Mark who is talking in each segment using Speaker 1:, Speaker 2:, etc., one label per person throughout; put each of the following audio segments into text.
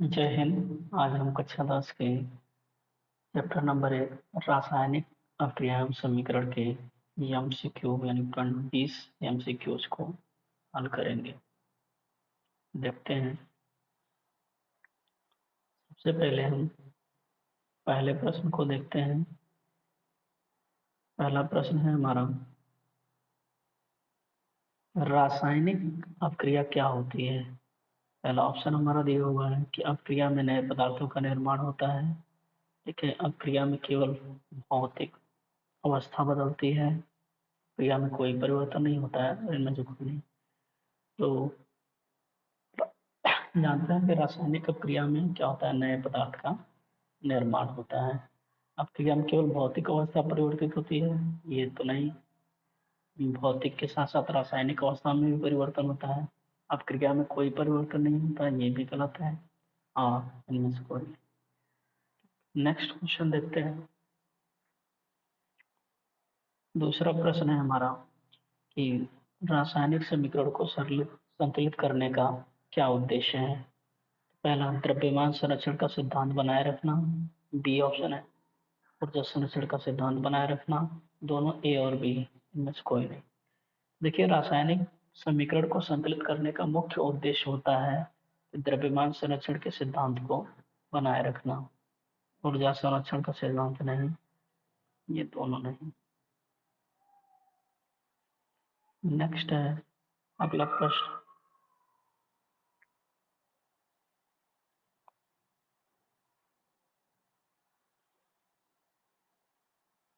Speaker 1: जय हिंद। आज हम कक्षा 10 के चैप्टर नंबर 1 रासायनिक अभिक्रिया एवं समीकरण के एमसीक्यू यानी 20 एमसीक्यूज को हल करेंगे। देखते हैं। सबसे पहले हम पहले प्रश्न को देखते हैं। पहला प्रश्न है हमारा, रासायनिक अभिक्रिया क्या होती है। पहला ऑप्शन हमारा दिया हुआ है कि अभिक्रिया में नए पदार्थों का निर्माण होता है। ठीक है, अभिक्रिया में केवल भौतिक अवस्था बदलती है, क्रिया में कोई परिवर्तन नहीं होता है, इनमें जो नहीं। तो जानते हैं कि रासायनिक अभिक्रिया में क्या होता है, नए पदार्थ का निर्माण होता है। अभिक्रिया में केवल भौतिक अवस्था परिवर्तित होती है, ये तो नहीं। भौतिक के साथ साथ रासायनिक अवस्था में भी परिवर्तन होता है। अभिक्रिया में कोई परिवर्तन नहीं होता, ये भी गलत है। और इनमें से कोई। नेक्स्ट क्वेश्चन देखते हैं। दूसरा प्रश्न है हमारा कि रासायनिक समीकरण को सरल संतुलित करने का क्या उद्देश्य है। पहला, द्रव्यमान संरक्षण का सिद्धांत बनाए रखना, बी ऑप्शन है। ऊर्जा संरक्षण का सिद्धांत बनाए रखना, दोनों ए और बी, इनमें से कोई नहीं। देखिए, रासायनिक समीकरण को संतुलित करने का मुख्य उद्देश्य होता है द्रव्यमान संरक्षण के सिद्धांत को बनाए रखना। ऊर्जा संरक्षण का सिद्धांत नहीं, ये दोनों नहीं। नेक्स्ट है अगला प्रश्न।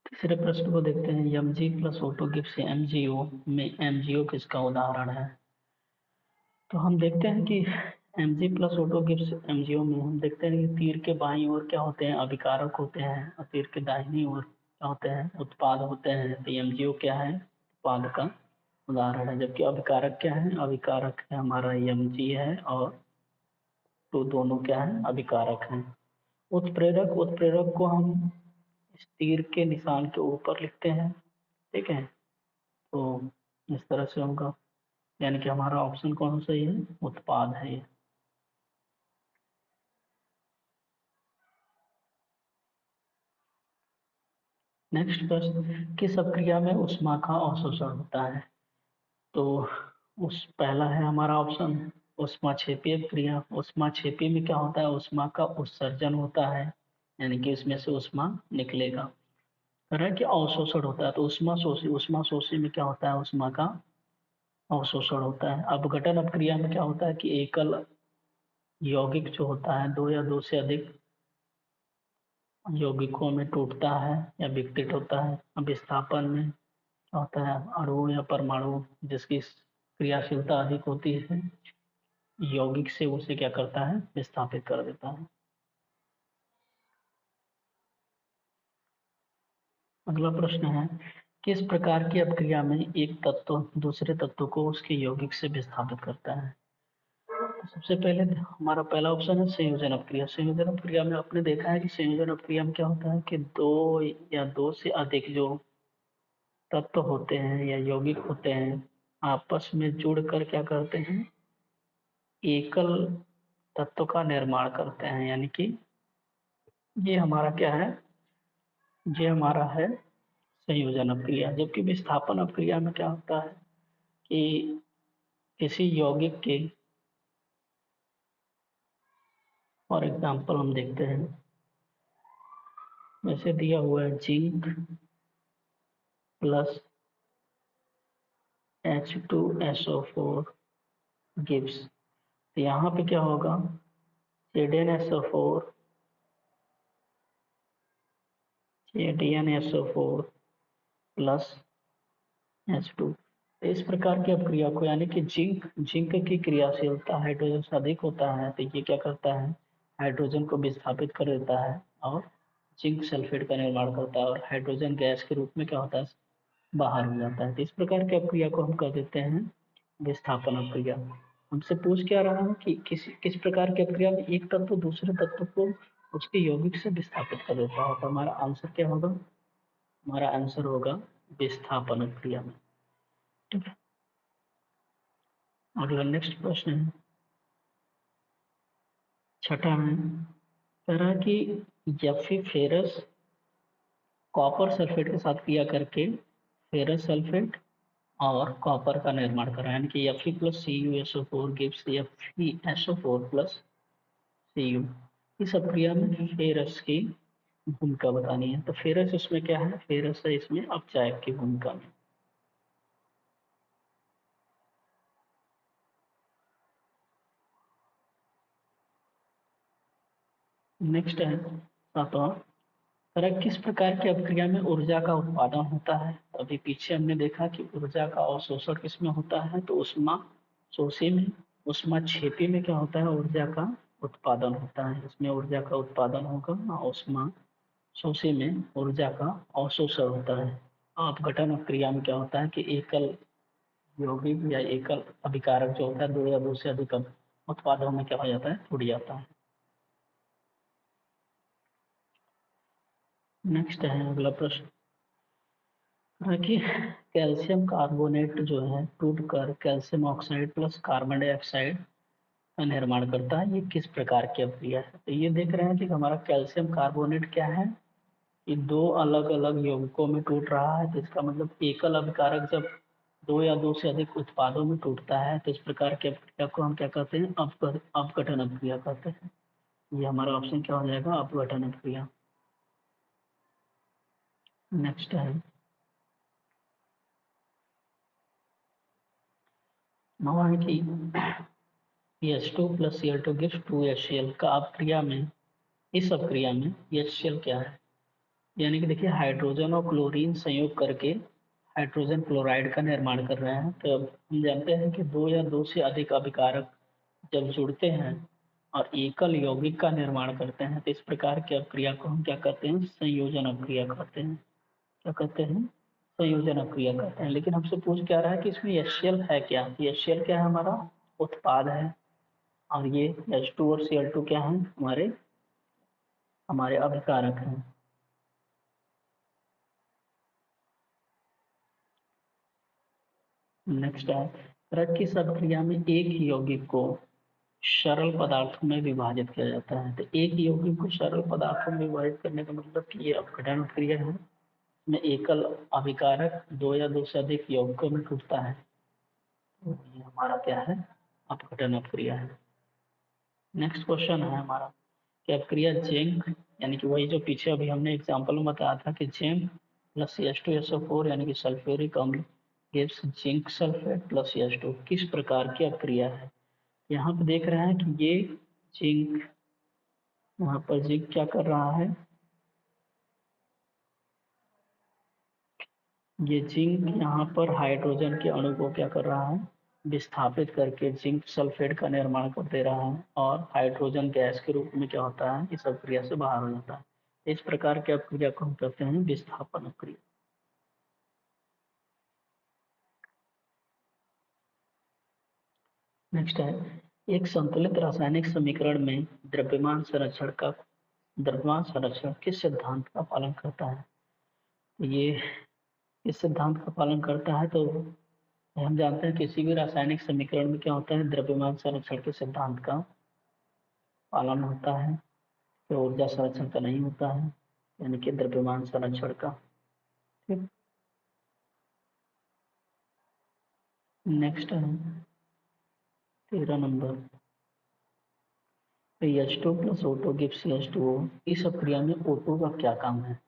Speaker 1: तीसरे प्रश्न को देखते हैं। एमजी प्लस ऑटो गिब्स से एमजीओ में एमजीओ किसका उदाहरण है। तो हम देखते हैं कि MG plus auto Gibbs MgO में हम देखते हैं कि तीर के बाईं ओर क्या होते हैं, अभिकारक होते हैं, और तीर के दाहिनी ओर क्या होते हैं, उत्पाद होते हैं। तो एमजीओ क्या है, उत्पाद का उदाहरण है। जबकि अभिकारक क्या है, अभिकारक है हमारा एमजी है, और तो दोनों क्या है, अभिकारक हैं। उत्प्रेरक, उत्प्रेरक को हम इस तीर के निशान के ऊपर लिखते हैं। ठीक है, तो इस तरह से होगा, यानी कि हमारा ऑप्शन कौन सा सही है, उत्पाद है ये। नेक्स्ट प्रश्न, किस अभिक्रिया में ऊष्मा का अवशोषण होता है। तो उस पहला है हमारा ऑप्शन ऊष्माक्षेपी अभिक्रिया। ऊष्माक्षेपी में क्या होता है, ऊष्मा का उत्सर्जन होता है, यानी कि इसमें से ऊष्मा निकलेगा। कह रहा है कि अवशोषण होता है, तो ऊष्मा शोषी में क्या होता है, ऊष्मा का अवशोषण होता है। अपघटन अभिक्रिया में क्या होता है कि एकल यौगिक जो होता है, दो या दो से अधिक यौगिकों में टूटता है या विघटित होता है। अब विस्थापन में क्या होता है, अणु या परमाणु जिसकी क्रियाशीलता अधिक होती है, यौगिक से उसे क्या करता है, विस्थापित कर देता है। अगला प्रश्न है, किस प्रकार की अभिक्रिया में एक तत्व दूसरे तत्व को उसके यौगिक से विस्थापित करता है। तो सबसे पहले हमारा पहला ऑप्शन है संयोजन अभिक्रिया। संयोजन अभिक्रिया में आपने देखा है कि संयोजन अभिक्रिया में क्या होता है कि दो या दो से अधिक जो तत्व होते हैं या यौगिक होते हैं, आपस में जुड़कर क्या करते हैं, एकल तत्व का निर्माण करते हैं। यानी कि ये हमारा क्या है, ये हमारा है संयोजन अभिक्रिया। जबकि विस्थापन अभिक्रिया में क्या होता है कि किसी यौगिक के, फॉर एग्जाम्पल हम देखते हैं, जैसे दिया हुआ है जिंक प्लस H2SO4 गिव्स, तो यहाँ पे क्या होगा, ZnSO4 ZnSO4 प्लस H2। तो इस प्रकार की अभिक्रिया को, यानी कि जिंक की क्रियाशीलता हाइड्रोजन से अधिक होता है, तो ये क्या करता है, हाइड्रोजन को विस्थापित कर देता है और जिंक सल्फेट का निर्माण करता है, और हाइड्रोजन गैस के रूप में क्या होता है, बाहर हो जाता है। तो इस प्रकार की अभिक्रिया को हम कर देते हैं विस्थापन अभिक्रिया। हमसे पूछ क्या रहा है कि किस प्रकार की अभिक्रिया में एक तत्व दूसरे तत्व को उसके यौगिक से विस्थापित कर देता है। तो हमारा आंसर क्या होगा, हमारा आंसर होगा विस्थापन अभिक्रिया में। ठीक है, अगला नेक्स्ट प्रश्न है, छठा है, कह रहा है कि Fe फेरस कॉपर सल्फेट के साथ क्रिया करके फेरस सल्फेट और कॉपर का निर्माण कर रहा है, यानी कि Fe plus CuSO4 gives FeSO4 plus Cu। इस अभिक्रिया में फेरस की भूमिका बतानी है। तो फेरस इसमें क्या है, फेरस है इसमें अपचायक की भूमिका में। नेक्स्ट है सातवां, तरह किस प्रकार की अभिक्रिया में ऊर्जा का उत्पादन होता है। अभी पीछे हमने देखा कि ऊर्जा का अवशोषण किसमें होता है, तो उष्मा शोषी में, उष्मा क्षेपी में क्या होता है, ऊर्जा का उत्पादन होता है। इसमें ऊर्जा का उत्पादन होगा और उष्मा शोषी में ऊर्जा का अवशोषण होता है। अपघटन क्रिया में क्या होता है कि एकल यौगिक या एकल अभिकारक जो होता है दो या दो से अधिक उत्पादों में क्या हो जाता है, टूट जाता है। नेक्स्ट है अगला प्रश्न, कि कैल्शियम कार्बोनेट जो है टूटकर calcium oxide plus carbon dioxide का निर्माण करता है। ये किस प्रकार की अभिक्रिया है। तो ये देख रहे हैं कि हमारा कैल्शियम कार्बोनेट क्या है, ये दो अलग अलग यौगिकों में टूट रहा है। तो इसका मतलब एकल अभिकारक जब दो या दो से अधिक उत्पादों में टूटता है तो इस प्रकार की अभिक्रिया को हम क्या कहते हैं, अपघटन अभिक्रिया कहते हैं। ये हमारा ऑप्शन क्या हो जाएगा, अपघटन अभिक्रिया। नेक्स्ट है नवा है कि H2 plus Cl2 gives 2HCl का अपक्रिया में, इस अपक्रिया में HCl क्या है, यानी कि देखिए हाइड्रोजन और क्लोरीन संयोग करके हाइड्रोजन क्लोराइड का निर्माण कर रहे हैं। तो अब हम जानते हैं कि दो या दो से अधिक अभिकारक जब जुड़ते हैं और एकल यौगिक का निर्माण करते हैं तो इस प्रकार की अभिक्रिया को हम क्या कहते हैं, संयोजन अभिक्रिया कहते हैं। क्या कहते हैं, संयोजन अभिक्रिया कहते हैं। लेकिन हमसे पूछ क्या रहा है कि इसमें HCl है क्या, HCl क्या है, हमारा उत्पाद है और ये H2 और Cl2 क्या है, हमारे हमारे अभिकारक हैं। नेक्स्ट है, रक्त की सब क्रिया में एक ही यौगिक को सरल पदार्थों में विभाजित किया जाता है। तो एक ही यौगिक को सरल पदार्थों में विभाजित करने का मतलब कि ये अपघटन क्रिया है, में एकल अभिकारक दो या दो से अधिक यौगिकों में टूटता है। तो ये हमारा क्या है, अपघटन क्रिया है। नेक्स्ट क्वेश्चन है हमारा कि अपक्रिया जिंक, यानी कि वही जो पीछे अभी हमने एग्जाम्पल में बताया था कि जिंक प्लस H2SO4 यानी कि सल्फ्यूरिक अम्ल gives zinc sulphate plus H2 किस प्रकार की अपक्रिया है। यहाँ पे देख रहे हैं कि ये जिंक, यहाँ पर जिंक क्या कर रहा है, ये जिंक यहाँ पर हाइड्रोजन के अणु को क्या कर रहा है, विस्थापित करके जिंक सल्फेट का निर्माण कर दे रहा है और हाइड्रोजन गैस के रूप में क्या होता है, इस अभिक्रिया से बाहर हो जाता है। इस प्रकार की अभिक्रिया को हम कहते हैं विस्थापन अभिक्रिया। नेक्स्ट है, एक संतुलित रासायनिक समीकरण में द्रव्यमान संरक्षण किस सिद्धांत का पालन करता है। तो ये इस सिद्धांत का पालन करता है। तो हम जानते हैं किसी भी रासायनिक समीकरण में क्या होता है, द्रव्यमान संरक्षण के सिद्धांत का पालन होता है। तो ऊर्जा संरक्षण का नहीं होता है, यानी कि द्रव्यमान संरक्षण का। ठीक, नेक्स्ट है 13 number, H2 plus O2 gives H2O। इस अभिक्रिया में O2 का क्या काम है।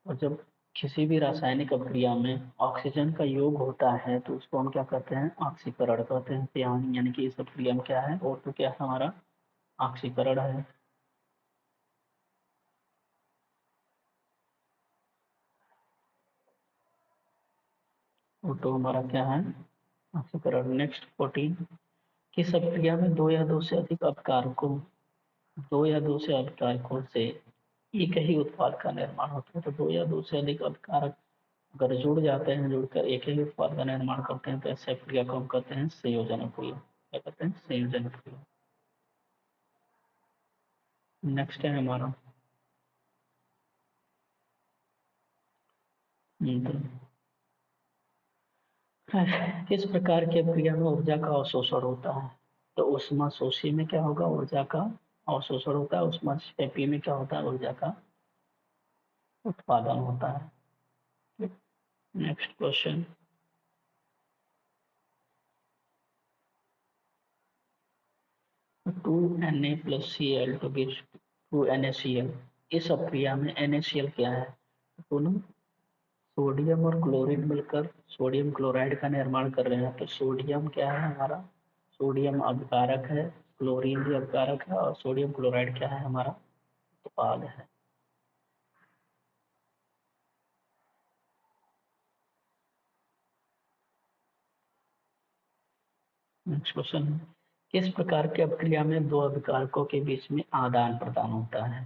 Speaker 1: और जब किसी भी रासायनिक अभिक्रिया में ऑक्सीजन का योग होता है तो उसको हम क्या कहते हैं, ऑक्सीकरण कहते हैं। तो यानी कि इस अभिक्रिया में क्या है, O2 क्या है, हमारा ऑक्सीकरण है। O2 हमारा क्या है, ऑक्सीकरण। नेक्स्ट 14, किस अभिक्रिया में दो या दो से अधिक अपकारकों, दो या दो से अपकारकों से एक ही उत्पाद का निर्माण होता है। तो दो या दो से अधिक अपकारक अगर जुड़ जाते हैं, जुड़कर एक ही उत्पाद का निर्माण करते हैं तो ऐसे अभिक्रिया को हम कहते हैं संयोजन अभिक्रिया। क्या कहते हैं, संयोजन अभिक्रिया। नेक्स्ट है हमारा किस प्रकार की अभिक्रिया में ऊर्जा का अवशोषण होता है। तो ऊष्मा शोषी में क्या होगा, ऊर्जा का अवशोषण होता है, ऊष्माक्षेपी में क्या होता है, ऊर्जा का उत्पादन होता है। Next question, two Na plus Cl two gives 2NaCl। इस अभिक्रिया में NaCl क्या है, दोनों सोडियम और क्लोरीन मिलकर सोडियम क्लोराइड का निर्माण कर रहे हैं। तो सोडियम क्या है हमारा, सोडियम अभिकारक है, क्लोरीन भी अभिकारक है, और सोडियम क्लोराइड क्या है हमारा उत्पाद है। नेक्स्ट क्वेश्चन, किस प्रकार की अभिक्रिया में दो अभिकारकों के बीच में आदान प्रदान होता है।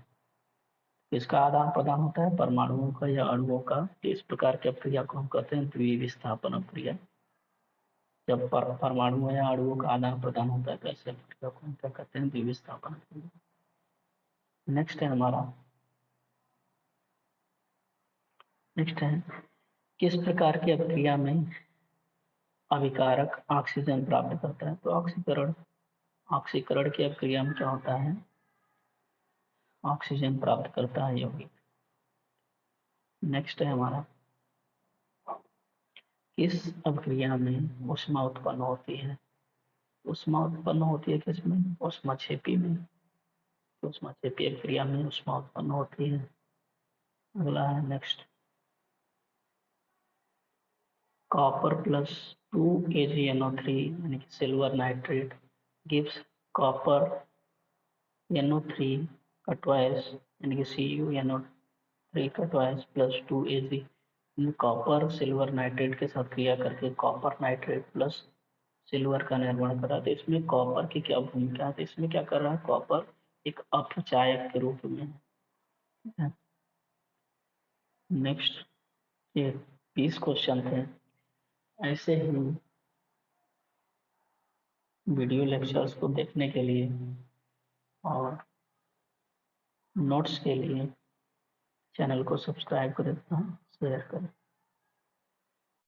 Speaker 1: किसका आदान प्रदान होता है, परमाणुओं का या अणुओं का। इस प्रकार की अभिक्रिया को हम कहते हैं द्विविस्थापन अभिक्रिया। जब परमाणुओं या अणुओं का आदान प्रदान होता है तो ऐसे अभिक्रिया को हम क्या कहते हैं, द्विविस्थापन अभिक्रिया। नेक्स्ट है हमारा, नेक्स्ट है किस प्रकार की अभिक्रिया में अभिकारक ऑक्सीजन प्राप्त करता है। तो ऑक्सीकरण, ऑक्सीकरण की अभिक्रिया में क्या होता है, ऑक्सीजन प्राप्त करता है यौगिक। नेक्स्ट है हमारा, किस अभिक्रिया में ऊष्मा उत्पन्न होती है। ऊष्मा उत्पन्न होती है किसमें, ऊष्माक्षेपी में। ऊष्माक्षेपी अभिक्रिया में ऊष्मा उत्पन्न होती है। अगला है नेक्स्ट, कॉपर प्लस 2AgNO3 यानी कि silver nitrate gives copper NO3 का ट्वाइस यानी कि CuNO3 का twice plus 2Ag। Copper silver nitrate के साथ क्रिया करके कॉपर नाइट्रेट प्लस सिल्वर का निर्माण करा। तो इसमें कॉपर की क्या भूमिका है, तो इसमें क्या कर रहा है, कॉपर एक अपचायक के रूप में है। नेक्स्ट, ये 20 क्वेश्चन थे। ऐसे ही वीडियो लेक्चर्स को देखने के लिए और नोट्स के लिए चैनल को सब्सक्राइब करें, शेयर करें।